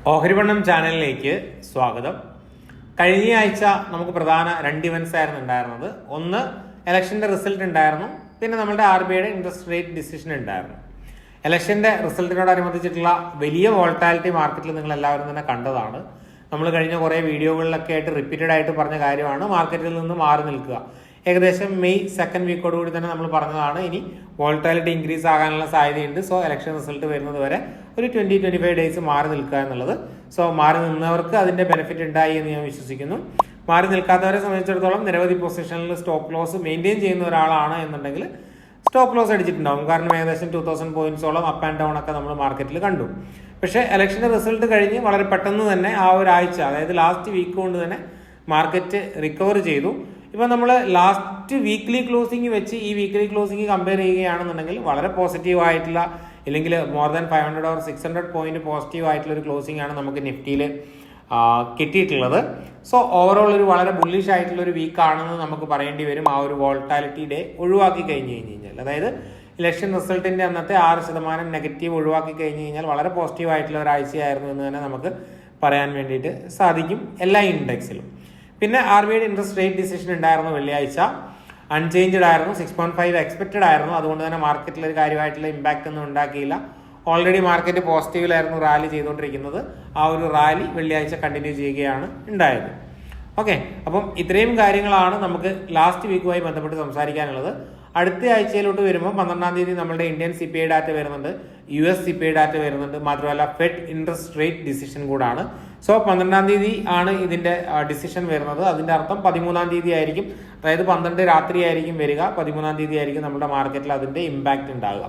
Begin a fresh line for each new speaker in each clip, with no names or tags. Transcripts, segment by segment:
ഓഹരിവണ്ണം ചാനലിലേക്ക് സ്വാഗതം. കഴിഞ്ഞ ആഴ്ച നമുക്ക് പ്രധാന 2 ഇവന്റ്സ് ആയിരുന്നു ഉണ്ടായിരുന്നത്. ഒന്ന്, ഇലക്ഷൻ്റെ റിസൾട്ട് ഉണ്ടായിരുന്നു. പിന്നെ നമ്മുടെ RBIയുടെ ഇൻട്രസ്റ്റ് റേറ്റ് ഡിസിഷൻ ഉണ്ടായിരുന്നു. ഇലക്ഷൻ്റെ റിസൾട്ടിനോടനുബന്ധിച്ചിട്ടുള്ള വലിയ വോൾട്ടാലിറ്റി മാർക്കറ്റിൽ നിങ്ങൾ എല്ലാവരും തന്നെ കണ്ടതാണ്. നമ്മൾ കഴിഞ്ഞ കുറേ വീഡിയോകളിലൊക്കെ ആയിട്ട് റിപ്പീറ്റഡ് ആയിട്ട് പറഞ്ഞ കാര്യമാണ് മാർക്കറ്റിൽ നിന്ന് മാറി നിൽക്കുക. ഏകദേശം മെയ് 2nd വീക്കോടുകൂടി തന്നെ നമ്മൾ പറഞ്ഞതാണ് ഇനി വോൾട്ടാലിറ്റി ഇൻക്രീസ് ആകാനുള്ള സാധ്യതയുണ്ട്. സോ ഇലക്ഷൻ റിസൾട്ട് വരുന്നത് വരെ ഒരു 20-25 ഡേയ്സ് മാറി നിൽക്കുക എന്നുള്ളത്. സോ മാറി നിന്നവർക്ക് അതിന്റെ ബെനിഫിറ്റ് ഉണ്ടായി എന്ന് ഞാൻ വിശ്വസിക്കുന്നു. മാറി നിൽക്കാത്തവരെ സംബന്ധിച്ചിടത്തോളം നിരവധി പൊസിഷനിൽ സ്റ്റോപ്പ് ലോസ് മെയിൻറ്റെയിൻ ചെയ്യുന്ന ഒരാളാണ് എന്നുണ്ടെങ്കിൽ സ്റ്റോപ്പ് ലോസ് അടിച്ചിട്ടുണ്ടാവും. കാരണം ഏകദേശം 2000 പോയിന്റ്സോളം അപ്പ് ആൻഡ് ഡൗൺ ഒക്കെ നമ്മൾ മാർക്കറ്റിൽ കണ്ടു. പക്ഷേ ഇലക്ഷൻ്റെ റിസൾട്ട് കഴിഞ്ഞ് വളരെ പെട്ടെന്ന് തന്നെ ആ ഒരാഴ്ച, അതായത് ലാസ്റ്റ് വീക്ക് കൊണ്ട് തന്നെ മാർക്കറ്റ് റിക്കവർ ചെയ്തു. ഇപ്പം നമ്മൾ ലാസ്റ്റ് വീക്ക്ലി ക്ലോസിംഗ് വെച്ച് ഈ വീക്ക്ലി ക്ലോസിംഗ് കമ്പയർ ചെയ്യുകയാണെന്നുണ്ടെങ്കിൽ വളരെ പോസിറ്റീവ് ആയിട്ടുള്ള, ഇല്ലെങ്കിൽ more than 500 or 600 point positive ആയിട്ടുള്ള ഒരു ക്ലോസിംഗ് ആണ് നമുക്ക് നിഫ്റ്റിയിൽ കിട്ടിയിട്ടുള്ളത്. സോ ഓവറോൾ ഒരു വളരെ ബുള്ളിഷ് ആയിട്ടുള്ള ഒരു വീക്കാണെന്ന് നമുക്ക് പറയേണ്ടി വരും. ആ ഒരു വോൾട്ടാലിറ്റി ഡേ ഒഴിവാക്കി കഴിഞ്ഞ് കഴിഞ്ഞാൽ, അതായത് ഇലക്ഷൻ റിസൾട്ടിന്റെ അന്നത്തെ 6% നെഗറ്റീവ് ഒഴിവാക്കി കഴിഞ്ഞ് കഴിഞ്ഞാൽ വളരെ പോസിറ്റീവ് ആയിട്ടുള്ള ഒരാഴ്ചയായിരുന്നു എന്ന് തന്നെ നമുക്ക് പറയാൻ വേണ്ടിയിട്ട് സാധിക്കും എല്ലാ ഇൻഡെക്സിലും. പിന്നെ RBIയുടെ ഇൻട്രസ്റ്റ് റേറ്റ് ഡിസിഷൻ ഉണ്ടായിരുന്നു വെള്ളിയാഴ്ച. അൺചേഞ്ച്ഡ് ആയിരുന്നു, 6.5 എക്സ്പെക്റ്റഡ് ആയിരുന്നു. അതുകൊണ്ട് തന്നെ മാർക്കറ്റിൽ ഒരു കാര്യമായിട്ടുള്ള ഇമ്പാക്റ്റ് ഒന്നും ഉണ്ടാക്കിയില്ല. ഓൾറെഡി മാർക്കറ്റ് പോസിറ്റീവിലായിരുന്നു റാലി ചെയ്തുകൊണ്ടിരിക്കുന്നത്. ആ ഒരു റാലി വെള്ളിയാഴ്ച കണ്ടിന്യൂ ചെയ്യുകയാണ് ഉണ്ടായത്. ഓക്കെ, അപ്പം ഇത്രയും കാര്യങ്ങളാണ് നമുക്ക് ലാസ്റ്റ് വീക്കുമായി ബന്ധപ്പെട്ട് സംസാരിക്കാനുള്ളത്. അടുത്ത ആഴ്ചയിലോട്ട് വരുമ്പോൾ 12-ാം തീയതി നമ്മുടെ ഇന്ത്യൻ CPI ഡാറ്റ വരുന്നുണ്ട്, US CPI ഡാറ്റ വരുന്നുണ്ട്. മാത്രമല്ല ഫെഡ് ഇൻട്രസ്റ്റ് റേറ്റ് ഡിസിഷൻ കൂടാണ്. സോ 12-ാം തീയതി ആണ് ഇതിന്റെ ഡിസിഷൻ വരുന്നത്. അതിന്റെ അർത്ഥം 13-ാം തീയതി ആയിരിക്കും, അതായത് 12 രാത്രി ആയിരിക്കും വരിക. 13-ാം തീയതി ആയിരിക്കും നമ്മുടെ മാർക്കറ്റിൽ അതിന്റെ ഇമ്പാക്റ്റ് ഉണ്ടാവുക.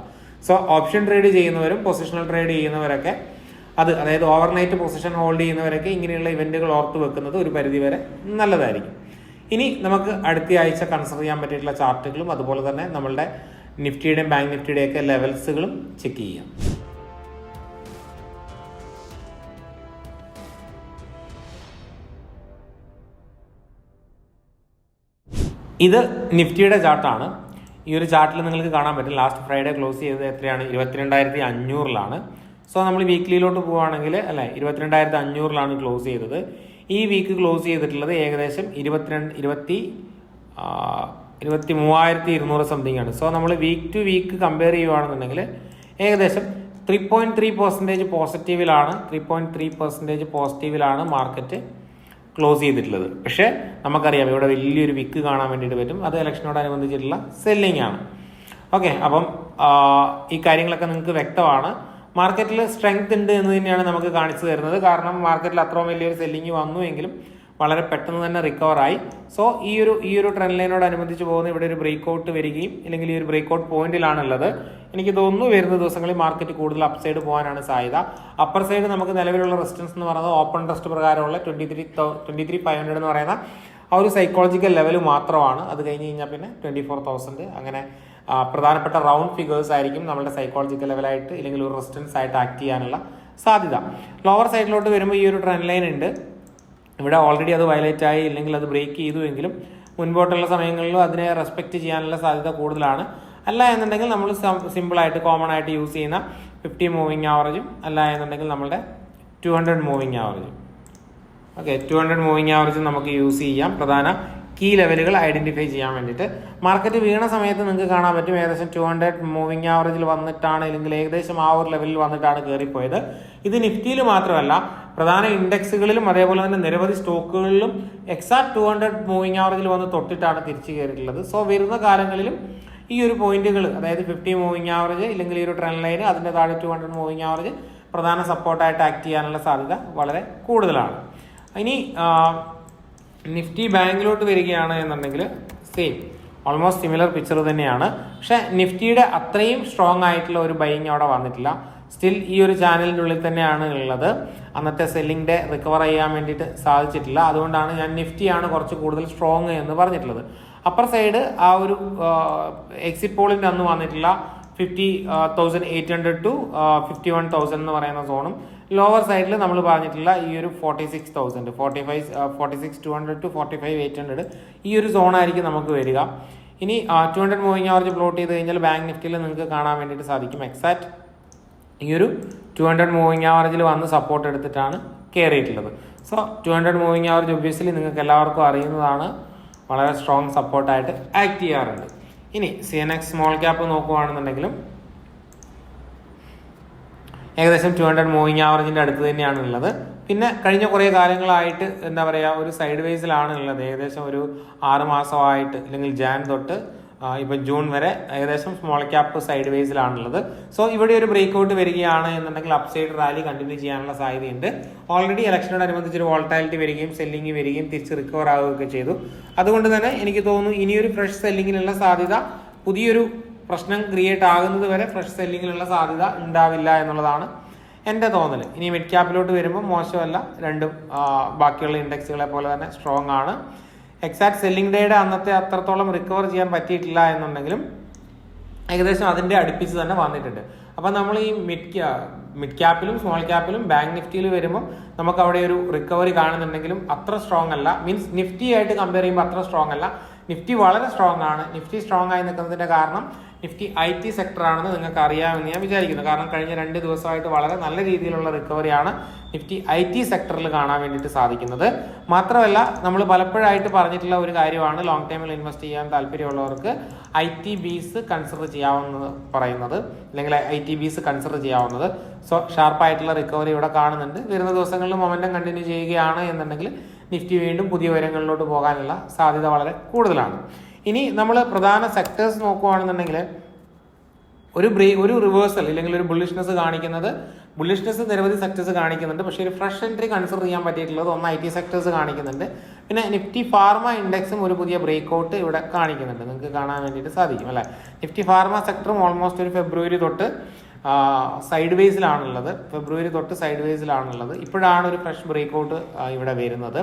സോ ഓപ്ഷൻ ട്രേഡ് ചെയ്യുന്നവരും പൊസിഷണൽ ട്രേഡ് ചെയ്യുന്നവരൊക്കെ അതായത് ഓവർനൈറ്റ് പൊസിഷൻ ഹോൾഡ് ചെയ്യുന്നവരൊക്കെ ഇങ്ങനെയുള്ള ഇവന്റുകൾ ഓർത്ത് വെക്കുന്നത് ഒരു പരിധിവരെ നല്ലതായിരിക്കും. ഇനി നമുക്ക് അടുത്ത ആഴ്ച കൺസിഡർ ചെയ്യാൻ പറ്റിയിട്ടുള്ള ചാർട്ടുകളും അതുപോലെ തന്നെ നമ്മളുടെ നിഫ്റ്റിയുടെയും ബാങ്ക് നിഫ്റ്റിയുടെയും ഒക്കെ ലെവൽസുകളും ചെക്ക് ചെയ്യാം. ഇത് നിഫ്റ്റിയുടെ ചാർട്ടാണ്. ഈ ഒരു ചാർട്ടിൽ നിങ്ങൾക്ക് കാണാൻ പറ്റും ലാസ്റ്റ് ഫ്രൈഡേ ക്ലോസ് ചെയ്തത് എത്രയാണ്? 22,500 സോ നമ്മൾ വീക്ക്ലിയിലോട്ട് പോവുകയാണെങ്കിൽ 22,500 ക്ലോസ് ചെയ്തത്. ഈ വീക്ക് ക്ലോസ് ചെയ്തിട്ടുള്ളത് ഏകദേശം 23,200 സംതിങ് ആണ്. സോ നമ്മൾ വീക്ക് ടു വീക്ക് കമ്പയർ ചെയ്യുകയാണെന്നുണ്ടെങ്കിൽ ഏകദേശം 3.3% പോസിറ്റീവിലാണ് 3.3% പോസിറ്റീവിലാണ് മാർക്കറ്റ് ക്ലോസ് ചെയ്തിട്ടുള്ളത്. പക്ഷേ നമുക്കറിയാം ഇവിടെ വലിയൊരു വിക്ക് കാണാൻ വേണ്ടിയിട്ട് പറ്റും. അത് ഇലക്ഷനോടനുബന്ധിച്ചിട്ടുള്ള സെല്ലിംഗ് ആണ്. ഓക്കെ, അപ്പം ഈ കാര്യങ്ങളൊക്കെ നിങ്ങൾക്ക് വ്യക്തമാണ്. മാർക്കറ്റിൽ സ്ട്രെങ്ത് ഉണ്ട് എന്ന് തന്നെയാണ് നമുക്ക് കാണിച്ചു തരുന്നത്. കാരണം മാർക്കറ്റിൽ അത്രയും വലിയൊരു സെല്ലിംഗ് വന്നുവെങ്കിലും വളരെ പെട്ടെന്ന് തന്നെ റിക്കവറായി. സോ ഈ ഒരു ട്രെൻഡ് ലൈനോടനുബന്ധിച്ച് പോകുന്ന ഇവിടെ ഒരു ബ്രേക്ക് ഔട്ട് വരികയും അല്ലെങ്കിൽ ഈ ഒരു ബ്രേക്ക് ഔട്ട് പോയിന്റിലാണുള്ളത്. എനിക്ക് തോന്നുന്നു വരുന്ന ദിവസങ്ങളിൽ മാർക്കറ്റ് കൂടുതൽ അപ്പ് സൈഡ് പോകാനാണ് സാധ്യത. അപ്പർ സൈഡ് നമുക്ക് നിലവിലുള്ള റെസിസ്റ്റൻസ് എന്ന് പറയുന്നത് ഓപ്പൺ ടെസ്റ്റ് പ്രകാരമുള്ള 23,500 എന്ന് പറയുന്ന ആ ഒരു സൈക്കോളജിക്കൽ ലെവൽ മാത്രമാണ്. അത് കഴിഞ്ഞ് കഴിഞ്ഞാൽ പിന്നെ 24,000 അങ്ങനെ പ്രധാനപ്പെട്ട റൗണ്ട് ഫിഗേഴ്സ് ആയിരിക്കും നമ്മുടെ സൈക്കോളജിക്കൽ ലെവലായിട്ട് ഇല്ലെങ്കിൽ ഒരു റെസിസ്റ്റൻസ് ആയിട്ട് ആക്ട് ചെയ്യാനുള്ള സാധ്യത. ലോവർ സൈഡിലോട്ട് വരുമ്പോൾ ഈ ഒരു ട്രെൻഡ് ലൈൻ ഉണ്ട്. ഇവിടെ ഓൾറെഡി അത് വയലേറ്റ് ആയി ഇല്ലെങ്കിൽ അത് ബ്രേക്ക് ചെയ്തു എങ്കിലും മുൻപോട്ടുള്ള സമയങ്ങളിലും അതിനെ റെസ്പെക്ട് ചെയ്യാനുള്ള സാധ്യത കൂടുതലാണ്. അല്ല എന്നുണ്ടെങ്കിൽ നമ്മൾ സിമ്പിളായിട്ട് കോമൺ ആയിട്ട് യൂസ് ചെയ്യുന്ന 50 മൂവിങ് ആവറേജും അല്ല എന്നുണ്ടെങ്കിൽ നമ്മുടെ 200 മൂവിങ് ആവറേജും. ഓക്കെ, 200 മൂവിങ് ആവറേജും നമുക്ക് യൂസ് ചെയ്യാം പ്രധാന കീ ലെവലുകൾ ഐഡന്റിഫൈ ചെയ്യാൻ വേണ്ടിയിട്ട്. മാർക്കറ്റ് വീണ സമയത്ത് നിങ്ങൾക്ക് കാണാൻ പറ്റും ഏകദേശം 200 മൂവിങ് ആവറേജിൽ വന്നിട്ടാണ്, അല്ലെങ്കിൽ ഏകദേശം ആ ഒരു ലെവലിൽ വന്നിട്ടാണ് കയറിപ്പോയത്. ഇത് നിഫ്റ്റിയിൽ മാത്രമല്ല പ്രധാന ഇൻഡെക്സുകളിലും അതേപോലെ തന്നെ നിരവധി സ്റ്റോക്കുകളിലും എക്സാക്ട് 200 മൂവിങ് ആവറേജിൽ വന്ന് തൊട്ടിട്ടാണ് തിരിച്ചു കയറിയിട്ടുള്ളത്. സോ വരുന്ന കാലങ്ങളിലും ഈ ഒരു പോയിന്റുകൾ, അതായത് 50 മൂവിങ് ആവറേജ് ഇല്ലെങ്കിൽ ഈ ഒരു ട്രെൻഡ് ലൈൻ അതിന്റെ താഴെ 200 മൂവിങ് ആവറേജ് പ്രധാന സപ്പോർട്ടായിട്ട് ആക്ട് ചെയ്യാനുള്ള സാധ്യത വളരെ കൂടുതലാണ്. ഇനി നിഫ്റ്റി ബാങ്കിലോട്ട് വരികയാണ് എന്നുണ്ടെങ്കിൽ സെയിം ഓൾമോസ്റ്റ് സിമിലർ പിക്ചർ തന്നെയാണ്. പക്ഷെ നിഫ്റ്റിയുടെ അത്രയും സ്ട്രോങ് ആയിട്ടുള്ള ഒരു ബൈങ് അവിടെ വന്നിട്ടില്ല. സ്റ്റിൽ ഈ ഒരു ചാനലിൻ്റെ ഉള്ളിൽ തന്നെയാണ് ഉള്ളത്. അന്നത്തെ സെല്ലിംഗ് ഡേ റിക്കവർ ചെയ്യാൻ വേണ്ടിയിട്ട് സാധിച്ചിട്ടില്ല. അതുകൊണ്ടാണ് ഞാൻ നിഫ്റ്റിയാണ് കുറച്ച് കൂടുതൽ സ്ട്രോങ് എന്ന് പറഞ്ഞിട്ടുള്ളത്. അപ്പർ സൈഡ് ആ ഒരു എക്സിറ്റ് പോളിൻ്റെ അന്ന് വന്നിട്ടില്ല 50,800 to 51,000 എന്ന് പറയുന്ന സോണും, ലോവർ സൈഡിൽ നമ്മൾ പറഞ്ഞിട്ടുള്ള ഈ ഒരു 46,000 46,200 to 45,800 ഈ ഒരു സോണായിരിക്കും നമുക്ക് വരിക. ഇനി 200 മൂവിങ് ആവറേജ് പ്ലോട്ട് ചെയ്ത് കഴിഞ്ഞാൽ ബാങ്ക് നിഫ്റ്റിയിൽ നിങ്ങൾക്ക് കാണാൻ വേണ്ടിയിട്ട് സാധിക്കും എക്സാക്ട് ഈ ഒരു 200 മൂവിങ് ആവറേജിൽ വന്ന് സപ്പോർട്ട് എടുത്തിട്ടാണ് കയറിയിട്ടുള്ളത്. സോ 200 മൂവിങ് ആവറേജ് ഒബ്വിയസ്ലി നിങ്ങൾക്ക് എല്ലാവർക്കും അറിയുന്നതാണ്, വളരെ സ്ട്രോങ് സപ്പോർട്ടായിട്ട് ആക്ട് ചെയ്യാറുണ്ട്. ഇനി CNX സ്മോൾ ക്യാപ്പ് നോക്കുകയാണെന്നുണ്ടെങ്കിലും ഏകദേശം 200 മൂവിങ് ആവറേജിൻ്റെ അടുത്ത് തന്നെയാണ് ഉള്ളത്. പിന്നെ കഴിഞ്ഞ കുറേ കാലങ്ങളായിട്ട് എന്താ പറയുക, ഒരു സൈഡ് വേസിലാണ് ഉള്ളത്. ഏകദേശം ഒരു 6 മാസമായിട്ട്, അല്ലെങ്കിൽ ജാൻ തൊട്ട് ഇപ്പം ജൂൺ വരെ ഏകദേശം സ്മോൾ ക്യാപ്പ് സൈഡ് വേസിലാണുള്ളത്. സോ ഇവിടെ ഒരു ബ്രേക്ക് ഔട്ട് വരികയാണ് എന്നുണ്ടെങ്കിൽ അപ്സൈഡ് റാലി കണ്ടിന്യൂ ചെയ്യാനുള്ള സാധ്യതയുണ്ട്. ഓൾറെഡി ഇലക്ഷനോടനുബന്ധിച്ച് ഒരു വോൾട്ടാലിറ്റി വരികയും സെല്ലിംഗ് വരികയും തിരിച്ച് റിക്കവർ ആവുകയൊക്കെ ചെയ്തു. അതുകൊണ്ട് തന്നെ എനിക്ക് തോന്നുന്നു ഇനിയൊരു ഫ്രഷ് സെല്ലിങ്ങിനുള്ള സാധ്യത, പുതിയൊരു പ്രശ്നം ക്രിയേറ്റ് ആകുന്നത് വരെ ഫ്രഷ് സെല്ലിങ്ങിനുള്ള സാധ്യത ഉണ്ടാവില്ല എന്നുള്ളതാണ് എൻ്റെ തോന്നൽ. ഇനി മിഡ് ക്യാപ്പിലോട്ട് വരുമ്പോൾ മോശമല്ല, രണ്ടും ബാക്കിയുള്ള ഇൻഡെക്സുകളെ പോലെ തന്നെ സ്ട്രോങ് ആണ്. എക്സാക്ട് സെല്ലിംഗ് ഡേയുടെ അന്നത്തെ അത്രത്തോളം റിക്കവർ ചെയ്യാൻ പറ്റിയിട്ടില്ല എന്നുണ്ടെങ്കിലും ഏകദേശം അതിൻ്റെ അടുപ്പിച്ച് തന്നെ വന്നിട്ടുണ്ട്. അപ്പം നമ്മൾ ഈ മിഡ് ക്യാപ്പിലും സ്മോൾ ക്യാപ്പിലും ബാങ്ക് നിഫ്റ്റിയിൽ വരുമ്പോൾ നമുക്ക് അവിടെ ഒരു റിക്കവറി കാണുന്നുണ്ടെങ്കിലും അത്ര സ്ട്രോങ് അല്ല. മീൻസ് നിഫ്റ്റി ആയിട്ട് കമ്പയർ ചെയ്യുമ്പോൾ അത്ര സ്ട്രോങ് അല്ല. നിഫ്റ്റി വളരെ സ്ട്രോങ് ആണ്. നിഫ്റ്റി സ്ട്രോങ് ആയി നിൽക്കുന്നതിൻ്റെ കാരണം നിഫ്റ്റി IT സെക്ടർ ആണെന്ന് നിങ്ങൾക്ക് അറിയാമെന്ന് ഞാൻ വിചാരിക്കുന്നു. കാരണം കഴിഞ്ഞ 2 ദിവസമായിട്ട് വളരെ നല്ല രീതിയിലുള്ള റിക്കവറിയാണ് നിഫ്റ്റി IT സെക്ടറിൽ കാണാൻ വേണ്ടിയിട്ട് സാധിക്കുന്നത്. മാത്രമല്ല, നമ്മൾ പലപ്പോഴായിട്ട് പറഞ്ഞിട്ടുള്ള ഒരു കാര്യമാണ്, ലോങ് ടൈമിൽ ഇൻവെസ്റ്റ് ചെയ്യാൻ താല്പര്യമുള്ളവർക്ക് ITBs കൺസിഡർ ചെയ്യാവുന്നത് പറയുന്നത്, അല്ലെങ്കിൽ ITBs കൺസിഡർ ചെയ്യാവുന്നത്. സോ ഷാർപ്പായിട്ടുള്ള റിക്കവറി ഇവിടെ കാണുന്നുണ്ട്. വരുന്ന ദിവസങ്ങളിൽ മൊമെന്റം കണ്ടിന്യൂ ചെയ്യുകയാണ് എന്നുണ്ടെങ്കിൽ നിഫ്റ്റി വീണ്ടും പുതിയ ഉയരങ്ങളിലോട്ട് പോകാനുള്ള സാധ്യത വളരെ കൂടുതലാണ്. ഇനി നമ്മൾ പ്രധാന സെക്ടേഴ്സ് നോക്കുകയാണെന്നുണ്ടെങ്കിൽ ഒരു റിവേഴ്സൽ അല്ലെങ്കിൽ ഒരു ബുള്ളിഷ്നെസ് കാണിക്കുന്നത്, ബുള്ളിഷ്നെസ് നിരവധി സെക്ടേഴ്സ് കാണിക്കുന്നുണ്ട്. പക്ഷേ ഒരു ഫ്രഷ് എൻട്രി കൺസിഡർ ചെയ്യാൻ പറ്റിയിട്ടുള്ളത് ഒന്ന് IT സെക്ടേഴ്സ് കാണിക്കുന്നുണ്ട്. പിന്നെ നിഫ്റ്റി ഫാർമ ഇൻഡെക്സും ഒരു പുതിയ ബ്രേക്ക് ഔട്ട് ഇവിടെ കാണിക്കുന്നുണ്ട്, നിങ്ങൾക്ക് കാണാൻ വേണ്ടിയിട്ട് സാധിക്കും അല്ലേ. നിഫ്റ്റി ഫാർമ സെക്ടറും ഓൾമോസ്റ്റ് ഒരു ഫെബ്രുവരി തൊട്ട് സൈഡ് വേസിലാണുള്ളത്. ഫെബ്രുവരി തൊട്ട് സൈഡ് വേസിലാണുള്ളത്. ഇപ്പോഴാണ് ഒരു ഫ്രഷ് ബ്രേക്ക് ഔട്ട് ഇവിടെ വരുന്നത്.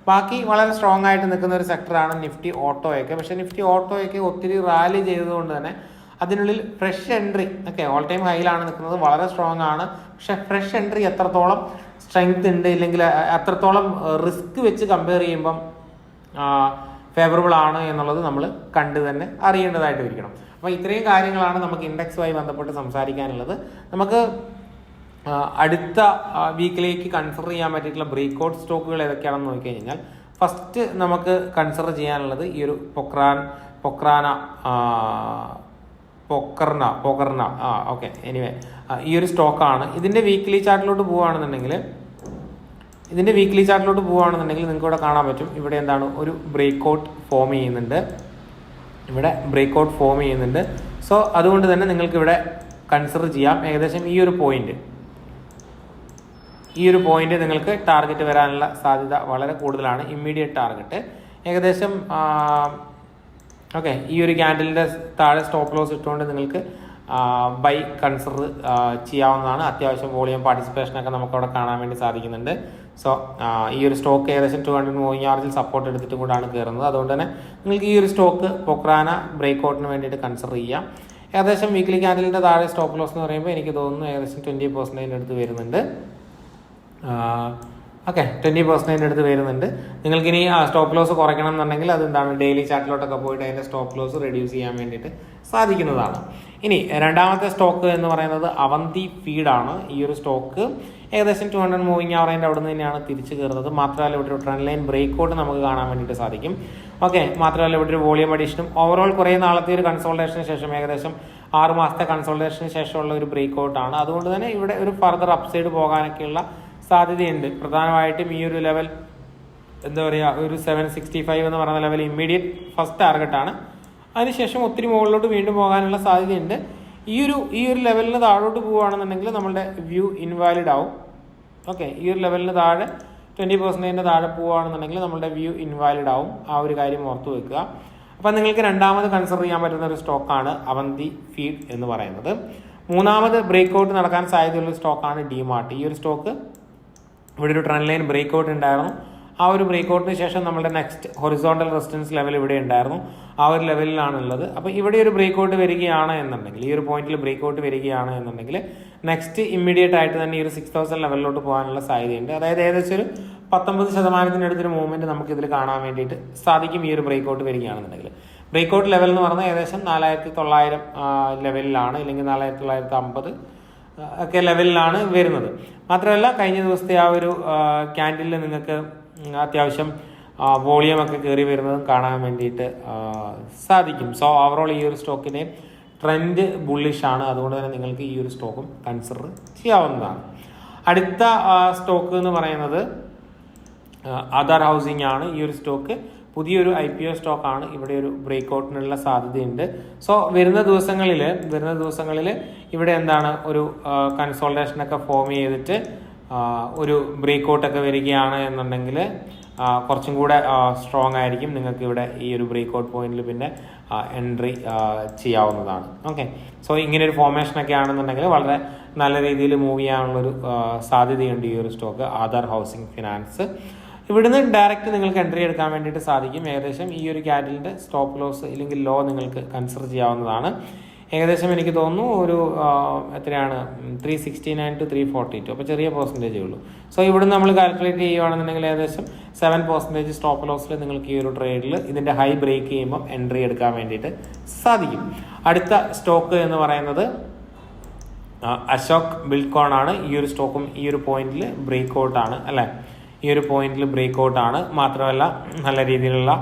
ബാക്കി വളരെ സ്ട്രോങ് ആയിട്ട് നിൽക്കുന്ന ഒരു സെക്ടറാണ് നിഫ്റ്റി ഓട്ടോയൊക്കെ. പക്ഷേ നിഫ്റ്റി ഓട്ടോയൊക്കെ ഒത്തിരി റാലി ചെയ്തതുകൊണ്ട് തന്നെ അതിനുള്ളിൽ ഫ്രഷ് എൻട്രി ഓൾ ടൈം ഹൈയിലാണ് നിൽക്കുന്നത്, വളരെ സ്ട്രോങ് ആണ്. പക്ഷെ ഫ്രഷ് എൻട്രി എത്രത്തോളം സ്ട്രെങ്ത് ഉണ്ട്, ഇല്ലെങ്കിൽ എത്രത്തോളം റിസ്ക് വെച്ച് കമ്പയർ ചെയ്യുമ്പം ഫേവറബിൾ ആണ് എന്നുള്ളത് നമ്മൾ കണ്ട് തന്നെ അറിയേണ്ടതായിട്ട് ഇരിക്കണം. അപ്പോൾ ഇത്രയും കാര്യങ്ങളാണ് നമുക്ക് ഇൻഡെക്സുമായി ബന്ധപ്പെട്ട് സംസാരിക്കാനുള്ളത്. നമുക്ക് അടുത്ത വീക്കിലേക്ക് കൺസിഡർ ചെയ്യാൻ പറ്റിയിട്ടുള്ള ബ്രേക്ക് ഔട്ട് സ്റ്റോക്കുകൾ ഏതൊക്കെയാണെന്ന് നോക്കിക്കഴിഞ്ഞാൽ, ഫസ്റ്റ് നമുക്ക് കൺസിഡർ ചെയ്യാനുള്ളത് ഈ ഒരു പൊക്കർന എനിവേ ഈ ഒരു സ്റ്റോക്കാണ്. ഇതിൻ്റെ വീക്ക്ലി ചാർട്ടിലോട്ട് പോവുകയാണെന്നുണ്ടെങ്കിൽ നിങ്ങൾക്ക് ഇവിടെ കാണാൻ പറ്റും, ഇവിടെ എന്താണ് ഒരു ബ്രേക്ക് ഔട്ട് ഫോം ചെയ്യുന്നുണ്ട്. സോ അതുകൊണ്ട് തന്നെ നിങ്ങൾക്ക് ഇവിടെ കൺസിഡർ ചെയ്യാം. ഏകദേശം ഈ ഒരു പോയിന്റ് നിങ്ങൾക്ക് ടാർഗറ്റ് വരാനുള്ള സാധ്യത വളരെ കൂടുതലാണ്. ഇമ്മീഡിയറ്റ് ടാർഗറ്റ് ഏകദേശം ഈ ഒരു ക്യാൻഡലിൻ്റെ താഴെ സ്റ്റോപ്പ് ലോസ് ഇട്ടുകൊണ്ട് നിങ്ങൾക്ക് ബൈ കൺസിഡർ ചെയ്യാവുന്നതാണ്. അത്യാവശ്യം വോളിയം പാർട്ടിസിപ്പേഷനൊക്കെ നമുക്കവിടെ കാണാൻ വേണ്ടി സാധിക്കുന്നുണ്ട്. സോ ഈ ഒരു സ്റ്റോക്ക് ഏകദേശം 200 മൂവിങ് ആവറേജിൽ സപ്പോർട്ട് എടുത്തിട്ട് കൂടാണ് കയറുന്നത്. അതുകൊണ്ട് തന്നെ നിങ്ങൾക്ക് ഈ ഒരു സ്റ്റോക്ക് പൊക്രാന ബ്രേക്ക് ഔട്ടിന് വേണ്ടിയിട്ട് കൺസിഡർ ചെയ്യാം. ഏകദേശം വീക്ക്ലി ക്യാൻഡലിൻ്റെ താഴെ സ്റ്റോപ്പ് ലോസ് എന്ന് പറയുമ്പോൾ എനിക്ക് തോന്നുന്നു ഏകദേശം 20% അടുത്ത് വരുന്നുണ്ട്. 20% അടുത്ത് വരുന്നുണ്ട്. നിങ്ങൾക്കിനി സ്റ്റോപ്പ് ലോസ് കുറയ്ക്കണം എന്നുണ്ടെങ്കിൽ അതെന്താണ്, ഡെയിലി ചാർട്ടിലോട്ടൊക്കെ പോയിട്ട് അതിൻ്റെ സ്റ്റോപ്പ് ലോസ് റെഡ്യൂസ് ചെയ്യാൻ വേണ്ടിയിട്ട് സാധിക്കുന്നതാണ്. ഇനി രണ്ടാമത്തെ സ്റ്റോക്ക് എന്ന് പറയുന്നത് അവന്തി ഫീഡാണ്. ഈ ഒരു സ്റ്റോക്ക് ഏകദേശം 200 മൂവിങ് ആവറേജിൻ്റെ അവിടെ നിന്ന് തന്നെയാണ് തിരിച്ചു കയറുന്നത്. മാത്രമല്ല ഇവിടെ ഒരു ട്രെൻഡ് ലൈൻ ബ്രേക്ക് ഔട്ട് നമുക്ക് കാണാൻ വേണ്ടിയിട്ട് സാധിക്കും. മാത്രമല്ല ഇവിടെ ഒരു വോളിയം അഡീഷനും ഓവറോൾ കുറേ നാളത്തെ ഒരു കൺസോൾട്ടേഷന് ശേഷം, ഏകദേശം 6 മാസത്തെ കൺസോൾട്ടേഷന് ശേഷമുള്ള ഒരു ബ്രേക്ക് ഔട്ടാണ്. അതുകൊണ്ട് തന്നെ ഇവിടെ ഒരു ഫർദർ അപ്സൈഡ് പോകാനൊക്കെയുള്ള സാധ്യതയുണ്ട്. പ്രധാനമായിട്ടും ഈ ഒരു ലെവൽ ഒരു 765 എന്ന് പറയുന്ന ലെവൽ ഇമ്മീഡിയറ്റ് ഫസ്റ്റ് ടാർഗറ്റാണ്. അതിനുശേഷം ഒത്തിരി മുകളിലോട്ട് വീണ്ടും പോകാനുള്ള സാധ്യതയുണ്ട്. ഈ ഒരു ലെവലിന് താഴോട്ട് പോവുകയാണെന്നുണ്ടെങ്കിൽ നമ്മളുടെ വ്യൂ ഇൻവാലിഡ് ആവും. ഈ ഒരു ലെവലിന് താഴെ 20% താഴെ പോവുകയാണെന്നുണ്ടെങ്കിൽ നമ്മളുടെ വ്യൂ ഇൻവാലിഡ് ആവും. ആ ഒരു കാര്യം ഓർത്ത് വെക്കുക. അപ്പം നിങ്ങൾക്ക് രണ്ടാമത് കൺസിഡർ ചെയ്യാൻ പറ്റുന്ന ഒരു സ്റ്റോക്കാണ് അവന്തി ഫീഡ് എന്ന് പറയുന്നത്. മൂന്നാമത് ബ്രേക്ക് ഔട്ട് നടക്കാൻ സാധ്യതയുള്ള സ്റ്റോക്കാണ് ഡിമാർട്ട്. ഈ ഒരു സ്റ്റോക്ക് ഇവിടെ ഒരു ട്രെൻഡ് ലൈൻ ബ്രേക്ക് ഔട്ട് ഉണ്ടായിരുന്നു. ആ ഒരു ബ്രേക്ക് ഔട്ടിന് ശേഷം നമ്മുടെ നെക്സ്റ്റ് ഹൊറിസോണ്ടൽ റെസിസ്റ്റൻസ് ലെവൽ ഇവിടെ ഉണ്ടായിരുന്നു. ആ ഒരു ലെവലിലാണുള്ളത്. അപ്പോൾ ഇവിടെ ഒരു ബ്രേക്ക് ഔട്ട് വരികയാണ് എന്നുണ്ടെങ്കിൽ, ഈ ഒരു പോയിന്റിൽ ബ്രേക്ക് ഔട്ട് വരികയാണ് എന്നുണ്ടെങ്കിൽ നെക്സ്റ്റ് ഇമ്മീഡിയറ്റ് ആയിട്ട് തന്നെ ഈ ഒരു 6000 ലെവലിലോട്ട് പോകാനുള്ള സാധ്യതയുണ്ട്. അതായത് ഏകദേശം ഒരു 19% അടുത്തൊരു മൂവ്മെന്റ് നമുക്ക് ഇതിൽ കാണാൻ വേണ്ടിയിട്ട് സാധിക്കും. ഈ ഒരു ബ്രേക്ക് ഔട്ട് വരികയാണെന്നുണ്ടെങ്കിൽ ബ്രേക്ക് ഔട്ട് ലെവൽ എന്ന് പറഞ്ഞാൽ ഏകദേശം 4900 ലെവലിലാണ്, ഇല്ലെങ്കിൽ 4950 ഒക്കെ ലെവലിലാണ് വരുന്നത്. മാത്രമല്ല കഴിഞ്ഞ ദിവസത്തെ ആ ഒരു ക്യാൻഡിലിൽ നിങ്ങൾക്ക് അത്യാവശ്യം വോളിയം ഒക്കെ കയറി വരുന്നതും കാണാൻ വേണ്ടിയിട്ട് സാധിക്കും. സോ ഓവറോൾ ഈ ഒരു സ്റ്റോക്കിന്റെ ട്രെൻഡ് ബുള്ളിഷ് ആണ്. അതുകൊണ്ട് തന്നെ നിങ്ങൾക്ക് ഈ ഒരു സ്റ്റോക്കും കൺസിഡർ ചെയ്യാവുന്നതാണ്. അടുത്ത സ്റ്റോക്ക് എന്ന് പറയുന്നത് ആധാർ ഹൗസിംഗ് ആണ്. ഈ ഒരു സ്റ്റോക്ക് പുതിയൊരു IPO സ്റ്റോക്കാണ്. ഇവിടെ ഒരു ബ്രേക്ക് ഔട്ടിനുള്ള സാധ്യതയുണ്ട്. സോ വരുന്ന ദിവസങ്ങളിൽ ഇവിടെ എന്താണ് ഒരു കൺസോൾട്ടേഷനൊക്കെ ഫോം ചെയ്തിട്ട് ഒരു ബ്രേക്ക് ഔട്ടൊക്കെ വരികയാണ് എന്നുണ്ടെങ്കിൽ കുറച്ചും കൂടെ സ്ട്രോങ് ആയിരിക്കും. നിങ്ങൾക്ക് ഇവിടെ ഈ ഒരു ബ്രേക്ക് ഔട്ട് പോയിന്റിൽ പിന്നെ എൻട്രി ചെയ്യാവുന്നതാണ്. ഓക്കെ, സോ ഇങ്ങനെ ഒരു ഫോർമേഷനൊക്കെ ആണെന്നുണ്ടെങ്കിൽ വളരെ നല്ല രീതിയിൽ മൂവ് ചെയ്യാനുള്ളൊരു സാധ്യതയുണ്ട് ഈ ഒരു സ്റ്റോക്ക് ആധാർ ഹൗസിംഗ് ഫിനാൻസ്. ഇവിടുന്ന് ഡയറക്റ്റ് നിങ്ങൾക്ക് എൻട്രി എടുക്കാൻ വേണ്ടിയിട്ട് സാധിക്കും. ഏകദേശം ഈ ഒരു ക്യാൻഡിലിൻ്റെ സ്റ്റോപ്പ് ലോസ് ഇല്ലെങ്കിൽ ലോ നിങ്ങൾക്ക് കൺസിഡർ ചെയ്യാവുന്നതാണ്. ഏകദേശം എനിക്ക് തോന്നുന്നു ഒരു എത്രയാണ് 369 to 342, അപ്പോൾ ചെറിയ പെർസെൻറ്റേജേ ഉള്ളൂ. സോ ഇവിടുന്ന് നമ്മൾ കാൽക്കുലേറ്റ് ചെയ്യുകയാണെന്നുണ്ടെങ്കിൽ ഏകദേശം 7% സ്റ്റോപ്പ് ലോസിൽ നിങ്ങൾക്ക് ഈ ഒരു ട്രേഡിൽ ഇതിൻ്റെ ഹൈ ബ്രേക്ക് ചെയ്യുമ്പം എൻട്രി എടുക്കാൻ വേണ്ടിയിട്ട് സാധിക്കും. അടുത്ത സ്റ്റോക്ക് എന്ന് പറയുന്നത് അശോക് ബിൽഡ്കോൺ ആണ്. ഈ ഒരു സ്റ്റോക്കും ഈ ഒരു പോയിന്റിൽ ബ്രേക്ക് ഔട്ടാണ് അല്ലേ, ഈ ഒരു പോയിന്റിൽ ബ്രേക്ക് ഔട്ടാണ്. മാത്രമല്ല നല്ല രീതിയിലുള്ള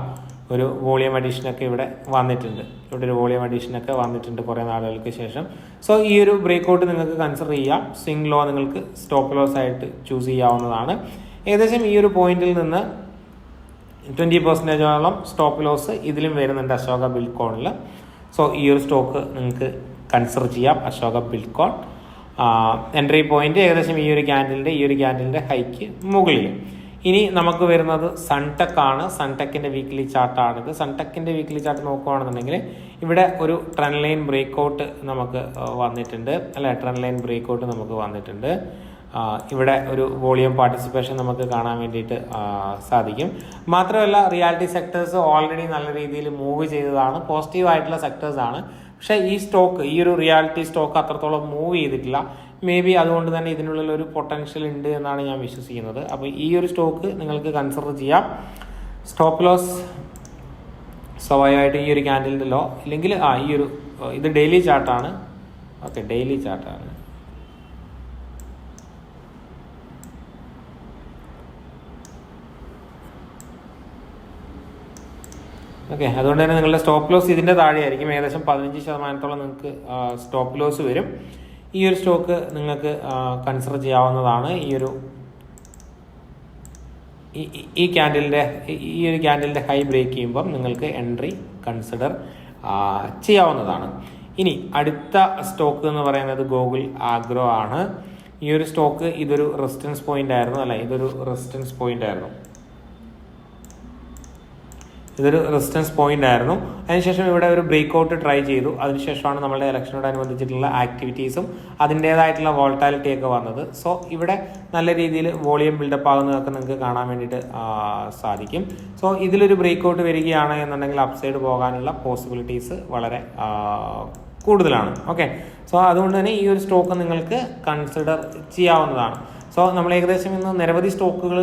ഒരു വോളിയം അഡീഷനൊക്കെ ഇവിടെ വന്നിട്ടുണ്ട്. ഇവിടെ ഒരു വോളിയം അഡീഷനൊക്കെ വന്നിട്ടുണ്ട് കുറേ നാളുകൾക്ക് ശേഷം. സോ ഈ ഒരു ബ്രേക്ക് ഔട്ട് നിങ്ങൾക്ക് കൺസിഡർ ചെയ്യാം. സ്വിംഗ് ലോ നിങ്ങൾക്ക് സ്റ്റോപ്പ് ലോസ് ആയിട്ട് ചൂസ് ചെയ്യാവുന്നതാണ്. ഏകദേശം ഈ ഒരു പോയിന്റിൽ നിന്ന് 20% സ്റ്റോപ്പ് ലോസ് ഇതിലും വരുന്നുണ്ട് അശോക ബിൽഡ്കോണിൽ. സോ ഈ ഒരു സ്റ്റോക്ക് നിങ്ങൾക്ക് കൺസിഡർ ചെയ്യാം, അശോക ബിൽഡ്കോൺ. എൻട്രി പോയിന്റ് ഏകദേശം ഈ ഒരു ക്യാൻഡിലിൻ്റെ ഹൈക്ക് മുകളിൽ. ഇനി നമുക്ക് വരുന്നത് സൺടെക് ആണ്. സൺടെക്കിൻ്റെ വീക്ക്ലി ചാർട്ടാണിത്. സൺടെക്കിൻ്റെ വീക്ക്ലി ചാർട്ട് നോക്കുകയാണെന്നുണ്ടെങ്കിൽ ഇവിടെ ഒരു ട്രെൻഡ് ലൈൻ ബ്രേക്ക് ഔട്ട് നമുക്ക് വന്നിട്ടുണ്ട് അല്ലെ, ട്രെൻഡ് ലൈൻ ബ്രേക്ക് ഔട്ട് നമുക്ക് വന്നിട്ടുണ്ട്. ഇവിടെ ഒരു വോളിയം പാർട്ടിസിപ്പേഷൻ നമുക്ക് കാണാൻ വേണ്ടിയിട്ട് സാധിക്കും. മാത്രമല്ല റിയാലിറ്റി സെക്ടേഴ്സ് ഓൾറെഡി നല്ല രീതിയിൽ മൂവ് ചെയ്തതാണ്, പോസിറ്റീവ് ആയിട്ടുള്ള സെക്ടേഴ്സാണ്. പക്ഷേ ഈ ഒരു റിയാലിറ്റി സ്റ്റോക്ക് അത്രത്തോളം മൂവ് ചെയ്തിട്ടില്ല. മേ ബി അതുകൊണ്ട് തന്നെ ഇതിനുള്ളിൽ ഒരു പൊട്ടൻഷ്യൽ ഉണ്ട് എന്നാണ് ഞാൻ വിശ്വസിക്കുന്നത്. അപ്പോൾ ഈ ഒരു സ്റ്റോക്ക് നിങ്ങൾക്ക് കൺസിഡർ ചെയ്യാം. സ്റ്റോപ്പ് ലോസ് സ്വാഭാവികമായിട്ട് ഈ ഒരു ക്യാൻഡിലിൻ്റെ ലോ ഇല്ലെങ്കിൽ ഈ ഒരു ഇത് ഡെയിലി ചാർട്ടാണ്. ഓക്കെ, ഡെയിലി ചാർട്ടാണ്. ഓക്കെ, അതുകൊണ്ട് തന്നെ നിങ്ങളുടെ സ്റ്റോപ്പ് ലോസ് ഇതിൻ്റെ താഴെയായിരിക്കും. ഏകദേശം 15% നിങ്ങൾക്ക് സ്റ്റോപ്പ് ലോസ് വരും. ഈ ഒരു സ്റ്റോക്ക് നിങ്ങൾക്ക് കൺസിഡർ ചെയ്യാവുന്നതാണ്. ഈ ക്യാൻഡിലിൻ്റെ ഹൈ ബ്രേക്ക് ചെയ്യുമ്പം നിങ്ങൾക്ക് എൻട്രി കൺസിഡർ ചെയ്യാവുന്നതാണ്. ഇനി അടുത്ത സ്റ്റോക്ക് എന്ന് പറയുന്നത് ഗോകുൽ ആഗ്രോ ആണ്. ഈ ഒരു സ്റ്റോക്ക് ഇതൊരു റെസിസ്റ്റൻസ് പോയിന്റ് ആയിരുന്നു അല്ലെ, ഇതൊരു റെസിസ്റ്റൻസ് പോയിന്റ് ആയിരുന്നു. അതിനുശേഷം ഇവിടെ ഒരു ബ്രേക്ക് ഔട്ട് ട്രൈ ചെയ്തു. അതിനുശേഷമാണ് നമ്മുടെ ഇലക്ഷനോടനുബന്ധിച്ചിട്ടുള്ള ആക്ടിവിറ്റീസും അതിൻ്റേതായിട്ടുള്ള വോൾട്ടാലിറ്റി ഒക്കെ വന്നത്. സോ ഇവിടെ നല്ല രീതിയിൽ വോളിയം ബിൽഡപ്പ് ആകുന്നതൊക്കെ നിങ്ങൾക്ക് കാണാൻ വേണ്ടിയിട്ട് സാധിക്കും. സോ ഇതിലൊരു ബ്രേക്ക് ഔട്ട് വരികയാണ് എന്നുണ്ടെങ്കിൽ അപ്സൈഡ് പോകാനുള്ള പോസിബിലിറ്റീസ് വളരെ കൂടുതലാണ്. ഓക്കെ, സോ അതുകൊണ്ട് തന്നെ ഈ ഒരു സ്റ്റോക്ക് നിങ്ങൾക്ക് കൺസിഡർ ചെയ്യാവുന്നതാണ്. സോ നമ്മൾ ഏകദേശം ഇന്ന് നിരവധി സ്റ്റോക്കുകൾ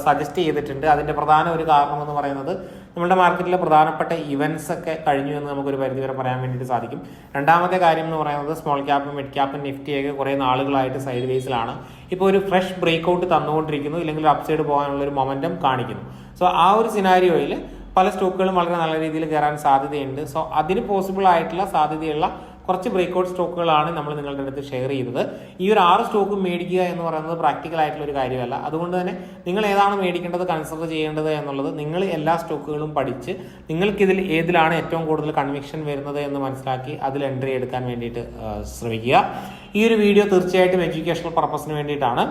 സജസ്റ്റ് ചെയ്തിട്ടുണ്ട്. അതിൻ്റെ പ്രധാന ഒരു കാരണം എന്ന് പറയുന്നത് നമ്മുടെ മാർക്കറ്റിലെ പ്രധാനപ്പെട്ട ഇവൻറ്റ്സ് ഒക്കെ കഴിഞ്ഞു എന്ന് നമുക്കൊരു പരിധിവരെ പറയാൻ വേണ്ടിയിട്ട് സാധിക്കും. രണ്ടാമത്തെ കാര്യം എന്ന് പറയുന്നത് സ്മോൾ ക്യാപ്പും മിഡ് ക്യാപ്പും നിഫ്റ്റിയൊക്കെ കുറേ നാളുകളായിട്ട് സൈഡ് വേസിലാണ്. ഇപ്പോൾ ഒരു ഫ്രഷ് ബ്രേക്ക് ഔട്ട് തന്നുകൊണ്ടിരിക്കുന്നു, ഇല്ലെങ്കിൽ അപ്സൈഡ് പോകാനുള്ള ഒരു മൊമെൻറ്റം കാണിക്കുന്നു. സോ ആ ഒരു സിനാരിയോയിൽ പല സ്റ്റോക്കുകളും വളരെ നല്ല രീതിയിൽ കയറാൻ സാധ്യതയുണ്ട്. സോ അതിന് പോസിബിൾ ആയിട്ടുള്ള സാധ്യതയുള്ള കുറച്ച് ബ്രേക്ക് ഔട്ട് സ്റ്റോക്കുകളാണ് നമ്മൾ നിങ്ങളുടെ അടുത്ത് ഷെയർ ചെയ്തത്. ഈ ഒരു 6 സ്റ്റോക്ക് മേടിക്കുക എന്ന് പറയുന്നത് പ്രാക്ടിക്കൽ ആയിട്ടുള്ള ഒരു കാര്യമല്ല. അതുകൊണ്ട് തന്നെ നിങ്ങൾ ഏതാണ് മേടിക്കേണ്ടത്, കൺസിഡർ ചെയ്യേണ്ടത് എന്നുള്ളത് നിങ്ങൾ എല്ലാ സ്റ്റോക്കുകളും പഠിച്ച് നിങ്ങൾക്കിതിൽ ഏതിലാണ് ഏറ്റവും കൂടുതൽ കൺവിക്ഷൻ വരുന്നത് എന്ന് മനസ്സിലാക്കി അതിൽ എൻട്രി എടുക്കാൻ വേണ്ടിയിട്ട് ശ്രമിക്കുക. ഈ ഒരു വീഡിയോ തീർച്ചയായിട്ടും എഡ്യൂക്കേഷണൽ പർപ്പസിന് വേണ്ടിയിട്ടാണ്.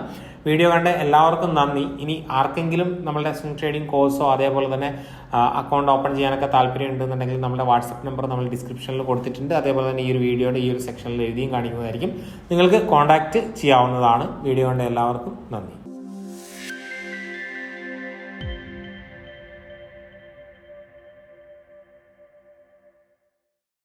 വീഡിയോ കണ്ട എല്ലാവർക്കും നന്ദി. ഇനി ആർക്കെങ്കിലും നമ്മളുടെ സ്വിംഗ് ട്രേഡിംഗ് കോഴ്സോ അതേപോലെ തന്നെ അക്കൗണ്ട് ഓപ്പൺ ചെയ്യാനൊക്കെ താല്പര്യം ഉണ്ടെന്നുണ്ടെങ്കിൽ നമ്മുടെ വാട്സപ്പ് നമ്പർ നമ്മൾ ഡിസ്ക്രിപ്ഷനിൽ കൊടുത്തിട്ടുണ്ട്. അതേപോലെ തന്നെ ഈ ഒരു വീഡിയോയുടെ ഈ ഒരു സെക്ഷനിൽ എഴുതിയും കാണിക്കുന്നതായിരിക്കും. നിങ്ങൾക്ക് കോൺടാക്റ്റ് ചെയ്യാവുന്നതാണ്. വീഡിയോ കണ്ട എല്ലാവർക്കും നന്ദി.